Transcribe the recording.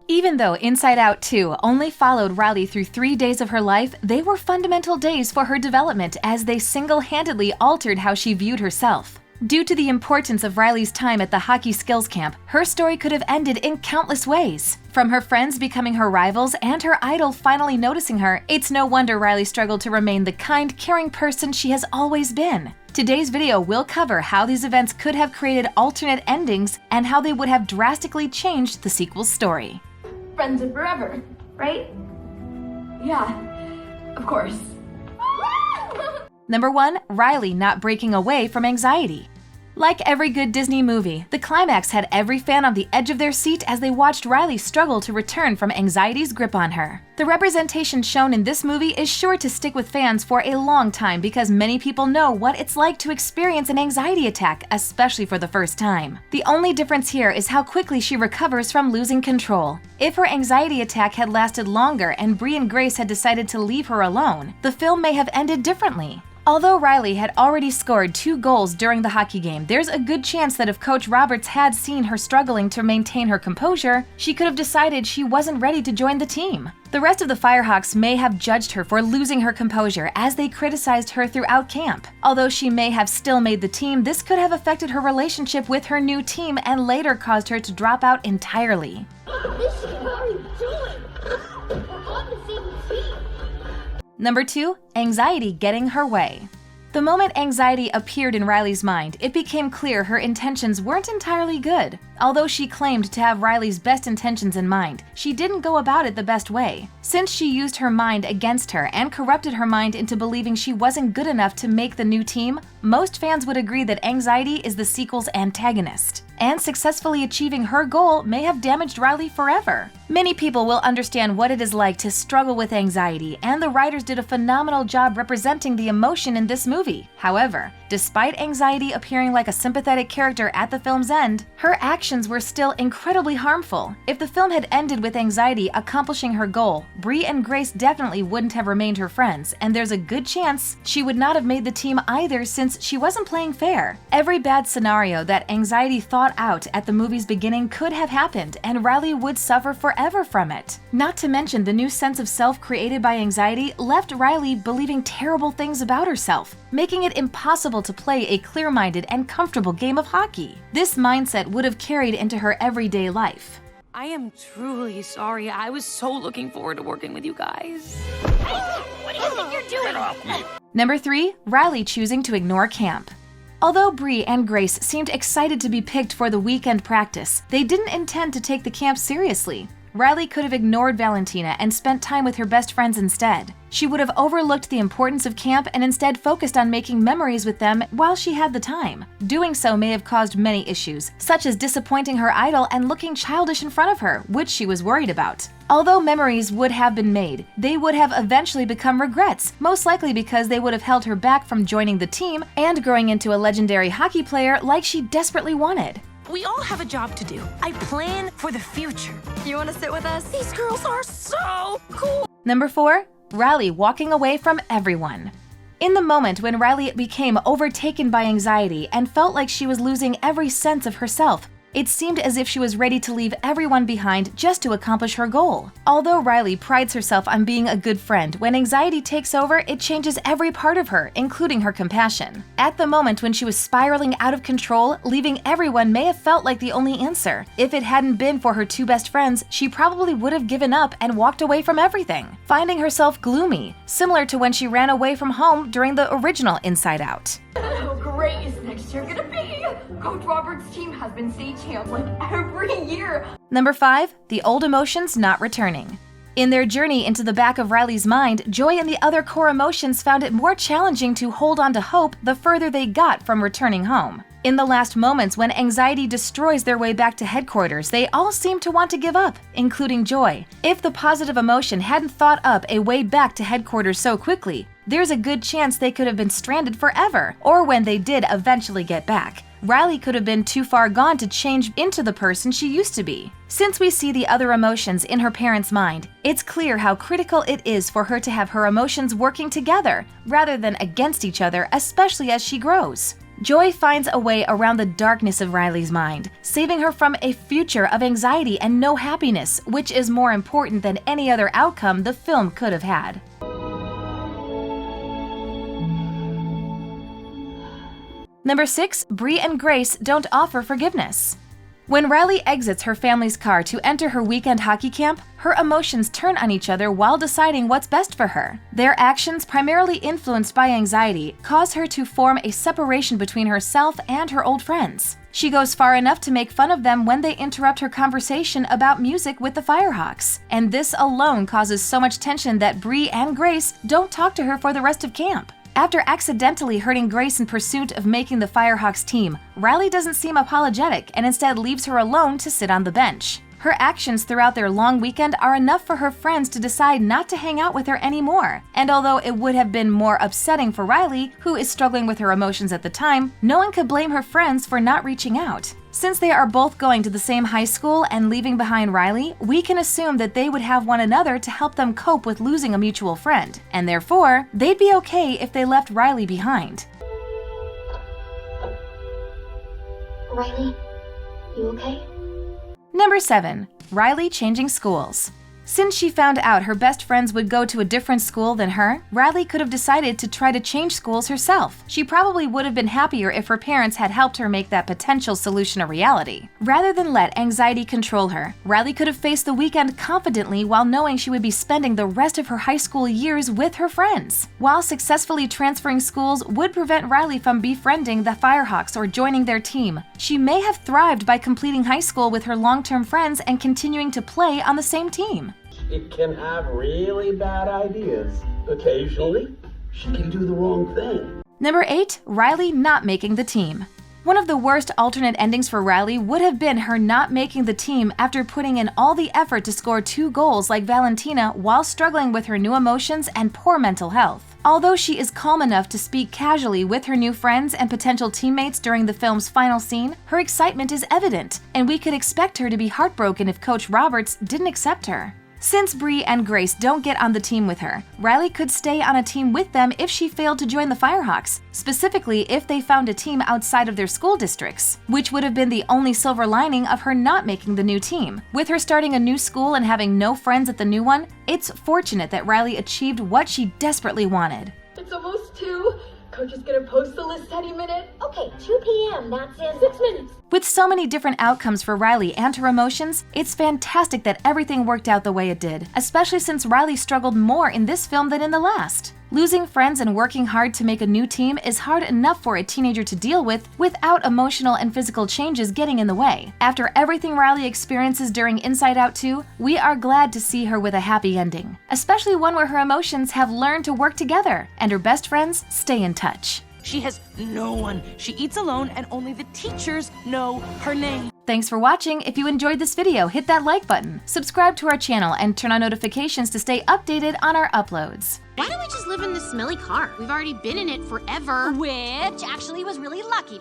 Even though Inside Out 2 only followed Riley through 3 days of her life, they were fundamental days for her development as they single-handedly altered how she viewed herself. Due to the importance of Riley's time at the hockey skills camp, her story could have ended in countless ways. From her friends becoming her rivals and her idol finally noticing her, it's no wonder Riley struggled to remain the kind, caring person she has always been. Today's video will cover how these events could have created alternate endings and how they would have drastically changed the sequel's story. Friends are forever, right? Yeah, of course. Number 1. Riley not breaking away from anxiety. Like every good Disney movie, the climax had every fan on the edge of their seat as they watched Riley struggle to return from anxiety's grip on her. The representation shown in this movie is sure to stick with fans for a long time because many people know what it's like to experience an anxiety attack, especially for the first time. The only difference here is how quickly she recovers from losing control. If her anxiety attack had lasted longer and Bree and Grace had decided to leave her alone, the film may have ended differently. Although Riley had already scored 2 goals during the hockey game, there's a good chance that if Coach Roberts had seen her struggling to maintain her composure, she could have decided she wasn't ready to join the team. The rest of the Firehawks may have judged her for losing her composure as they criticized her throughout camp. Although she may have still made the team, this could have affected her relationship with her new team and later caused her to drop out entirely. Number 2. Anxiety getting her way. The moment anxiety appeared in Riley's mind, it became clear her intentions weren't entirely good. Although she claimed to have Riley's best intentions in mind, she didn't go about it the best way. Since she used her mind against her and corrupted her mind into believing she wasn't good enough to make the new team, most fans would agree that anxiety is the sequel's antagonist. And successfully achieving her goal may have damaged Riley forever. Many people will understand what it is like to struggle with anxiety, and the writers did a phenomenal job representing the emotion in this movie. However, despite anxiety appearing like a sympathetic character at the film's end, her actions were still incredibly harmful. If the film had ended with anxiety accomplishing her goal, Bree and Grace definitely wouldn't have remained her friends, and there's a good chance she would not have made the team either since she wasn't playing fair. Every bad scenario that anxiety thought out at the movie's beginning could have happened, and Riley would suffer forever from it. Not to mention, the new sense of self created by anxiety left Riley believing terrible things about herself, making it impossible to play a clear-minded and comfortable game of hockey. This mindset would have carried into her everyday life. I am truly sorry. I was so looking forward to working with you guys. Hey, what do you think you're doing? Number 3. Riley choosing to ignore camp. Although Bree and Grace seemed excited to be picked for the weekend practice, they didn't intend to take the camp seriously. Riley could have ignored Valentina and spent time with her best friends instead. She would have overlooked the importance of camp and instead focused on making memories with them while she had the time. Doing so may have caused many issues, such as disappointing her idol and looking childish in front of her, which she was worried about. Although memories would have been made, they would have eventually become regrets, most likely because they would have held her back from joining the team and growing into a legendary hockey player like she desperately wanted. We all have a job to do. I plan for the future. You want to sit with us? These girls are so cool. Number 4. Riley walking away from everyone. In the moment when Riley became overtaken by anxiety and felt like she was losing every sense of herself, it seemed as if she was ready to leave everyone behind just to accomplish her goal. Although Riley prides herself on being a good friend, when anxiety takes over, it changes every part of her, including her compassion. At the moment when she was spiraling out of control, leaving everyone may have felt like the only answer. If it hadn't been for her 2 best friends, she probably would have given up and walked away from everything, finding herself gloomy, similar to when she ran away from home during the original Inside Out. How great is next year gonna be? Coach Roberts' team has been state champ like every year. Number 5. The old emotions not returning. In their journey into the back of Riley's mind, Joy and the other core emotions found it more challenging to hold on to hope the further they got from returning home. In the last moments when anxiety destroys their way back to headquarters, they all seem to want to give up, including Joy. If the positive emotion hadn't thought up a way back to headquarters so quickly, there's a good chance they could have been stranded forever, or when they did eventually get back. Riley could have been too far gone to change into the person she used to be. Since we see the other emotions in her parents' mind, it's clear how critical it is for her to have her emotions working together rather than against each other, especially as she grows. Joy finds a way around the darkness of Riley's mind, saving her from a future of anxiety and no happiness, which is more important than any other outcome the film could have had. Number 6, Bree and Grace don't offer forgiveness. When Riley exits her family's car to enter her weekend hockey camp, her emotions turn on each other while deciding what's best for her. Their actions, primarily influenced by anxiety, cause her to form a separation between herself and her old friends. She goes far enough to make fun of them when they interrupt her conversation about music with the Firehawks. And this alone causes so much tension that Bree and Grace don't talk to her for the rest of camp. After accidentally hurting Grace in pursuit of making the Firehawks team, Riley doesn't seem apologetic and instead leaves her alone to sit on the bench. Her actions throughout their long weekend are enough for her friends to decide not to hang out with her anymore. And although it would have been more upsetting for Riley, who is struggling with her emotions at the time, no one could blame her friends for not reaching out. Since they are both going to the same high school and leaving behind Riley, we can assume that they would have one another to help them cope with losing a mutual friend, and therefore, they'd be okay if they left Riley behind. Riley, you okay? Number 7, Riley changing schools. Since she found out her best friends would go to a different school than her, Riley could have decided to try to change schools herself. She probably would have been happier if her parents had helped her make that potential solution a reality. Rather than let anxiety control her, Riley could have faced the weekend confidently while knowing she would be spending the rest of her high school years with her friends. While successfully transferring schools would prevent Riley from befriending the Firehawks or joining their team, she may have thrived by completing high school with her long-term friends and continuing to play on the same team. She can have really bad ideas. Occasionally, she can do the wrong thing. Number 8, Riley not making the team. One of the worst alternate endings for Riley would have been her not making the team after putting in all the effort to score 2 goals like Valentina while struggling with her new emotions and poor mental health. Although she is calm enough to speak casually with her new friends and potential teammates during the film's final scene, her excitement is evident, and we could expect her to be heartbroken if Coach Roberts didn't accept her. Since Bree and Grace don't get on the team with her, Riley could stay on a team with them if she failed to join the Firehawks, specifically if they found a team outside of their school districts, which would have been the only silver lining of her not making the new team. With her starting a new school and having no friends at the new one, it's fortunate that Riley achieved what she desperately wanted. It's almost 2. Coach is gonna post the list any minute. Okay, 2 p.m. That's in 6 minutes. With so many different outcomes for Riley and her emotions, it's fantastic that everything worked out the way it did, especially since Riley struggled more in this film than in the last. Losing friends and working hard to make a new team is hard enough for a teenager to deal with without emotional and physical changes getting in the way. After everything Riley experiences during Inside Out 2, we are glad to see her with a happy ending, especially one where her emotions have learned to work together and her best friends stay in touch. She has no one. She eats alone and only the teachers know her name. Thanks for watching. If you enjoyed this video, hit that like button, subscribe to our channel, and turn on notifications to stay updated on our uploads. Why don't we just live in this smelly car? We've already been in it forever. Which actually was really lucky.